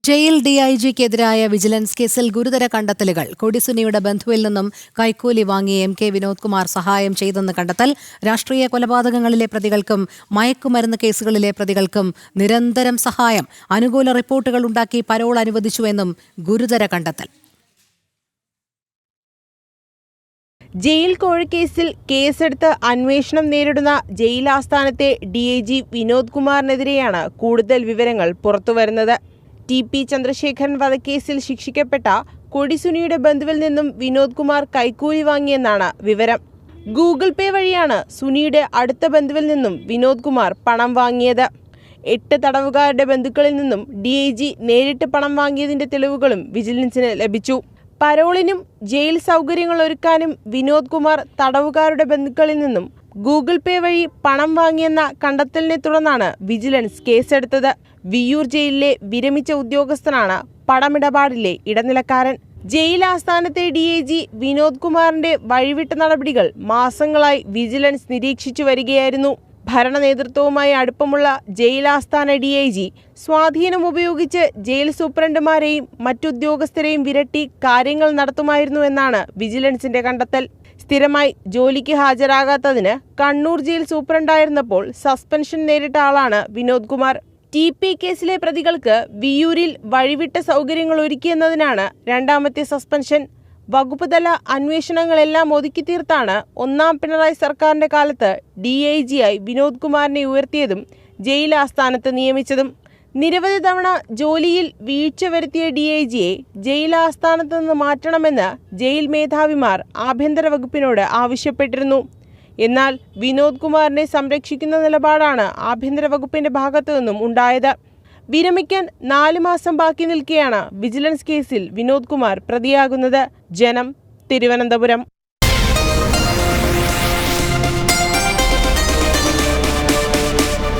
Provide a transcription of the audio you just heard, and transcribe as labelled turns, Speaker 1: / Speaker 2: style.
Speaker 1: Jail ഡിഐജിക്കെതിരായ vigilance കേസിൽ ഗുരുതര കണ്ടെത്തലുകൾ. കൊടിസുനിയുടെ ബന്ധുവിൽ നിന്നും കൈക്കൂലി വാങ്ങി എം.കെ. വിനോദ് കുമാർ സഹായം ചെയ്തെന്ന് കണ്ടെത്തൽ. രാഷ്ട്രീയ കൊലപാതകങ്ങളിലെ പ്രതികൾക്കും മയക്കുമരുന്ന് കേസുകളിലെ പ്രതികൾക്കും നിരന്തരം സഹായം. അനുകൂല റിപ്പോർട്ടുകൾ ഉണ്ടാക്കി പരോൾ അനുവദിച്ചുവെന്നും ഗുരുതര കണ്ടെത്തൽ.
Speaker 2: ജയിൽ കോഴക്കേസിൽ കേസെടുത്ത് അന്വേഷണം നേരിടുന്ന ജയിൽ ആസ്ഥാനത്തെ ഡിഐജി വിനോദ് കുമാറിനെതിരെയാണ് കൂടുതൽ വിവരങ്ങൾ പുറത്തുവരുന്നത്. ടി.പി. ചന്ദ്രശേഖരൻ വധക്കേസിൽ ശിക്ഷിക്കപ്പെട്ട കൊടിസുനിയുടെ ബന്ധുവിൽ നിന്നും വിനോദ് കുമാർ കൈക്കൂലി വാങ്ങിയെന്നാണ് വിവരം. ഗൂഗിൾ പേ വഴിയാണ് സുനിയുടെ അടുത്ത ബന്ധുവിൽ നിന്നും വിനോദ് കുമാർ പണം വാങ്ങിയത്. 8 തടവുകാരുടെ ബന്ധുക്കളിൽ നിന്നും ഡിഐജി നേരിട്ട് പണം വാങ്ങിയതിന്റെ തെളിവുകളും വിജിലൻസിന് ലഭിച്ചു. പരോളിനും ജയിൽ സൗകര്യങ്ങൾ ഒരുക്കാനും വിനോദ് കുമാർ തടവുകാരുടെ ബന്ധുക്കളിൽ നിന്നും ഗൂഗിൾ പേ വഴി പണം വാങ്ങിയെന്ന കണ്ടെത്തലിനെ തുടർന്നാണ് വിജിലൻസ് കേസെടുത്തത്. വിയ്യൂർ ജയിലിലെ വിരമിച്ച ഉദ്യോഗസ്ഥനാണ് പണമിടപാടിലെ ഇടനിലക്കാരൻ. ജയിൽ ആസ്ഥാനത്തെ ഡിഐജി വിനോദ് കുമാറിന്റെ വഴിവിട്ട നടപടികൾ മാസങ്ങളായി വിജിലൻസ് നിരീക്ഷിച്ചു വരികയായിരുന്നു. ഭരണ നേതൃത്വവുമായി അടുപ്പമുള്ള ജയിൽ ആസ്ഥാന ഡിഐജി സ്വാധീനം ഉപയോഗിച്ച് ജയിൽ സൂപ്രണ്ടുമാരെയും മറ്റുദ്യോഗസ്ഥരെയും വിരട്ടി കാര്യങ്ങൾ നടത്തുമായിരുന്നു എന്നാണ് വിജിലൻസിന്റെ കണ്ടെത്തൽ. സ്ഥിരമായി ജോലിക്ക് ഹാജരാകാത്തതിന് കണ്ണൂർ ജയിൽ സൂപ്രണ്ടായിരുന്നപ്പോൾ സസ്പെൻഷൻ നേരിട്ട ആളാണ് വിനോദ് കുമാർ. ടി.പി. കേസിലെ പ്രതികൾക്ക് വിയ്യൂരിൽ വഴിവിട്ട സൗകര്യങ്ങൾ ഒരുക്കിയെന്നതിനാണ് രണ്ടാമത്തെ സസ്പെൻഷൻ. വകുപ്പ് തല അന്വേഷണങ്ങളെല്ലാം ഒതുക്കി തീർത്താണ് ഒന്നാം പിണറായി സർക്കാരിന്റെ കാലത്ത് ഡിഐജിയായി വിനോദ് കുമാറിനെ ഉയർത്തിയതും ജയിൽ ആസ്ഥാനത്ത് നിയമിച്ചതും. നിരവധി തവണ ജോലിയിൽ വീഴ്ച വരുത്തിയ ഡിഐജിയെ ജയിൽ ആസ്ഥാനത്ത് നിന്ന് മാറ്റണമെന്ന് ജയിൽ മേധാവിമാർ ആഭ്യന്തര വകുപ്പിനോട് ആവശ്യപ്പെട്ടിരുന്നു. എന്നാൽ വിനോദ് കുമാറിനെ സംരക്ഷിക്കുന്ന നിലപാടാണ് ആഭ്യന്തര വകുപ്പിന്റെ ഭാഗത്തു നിന്നും ഉണ്ടായത്. വിരമിക്കാൻ 4 മാസം ബാക്കി നിൽക്കെയാണ് വിജിലൻസ് കേസിൽ വിനോദ് കുമാർ പ്രതിയാകുന്നത്. ജനം, തിരുവനന്തപുരം.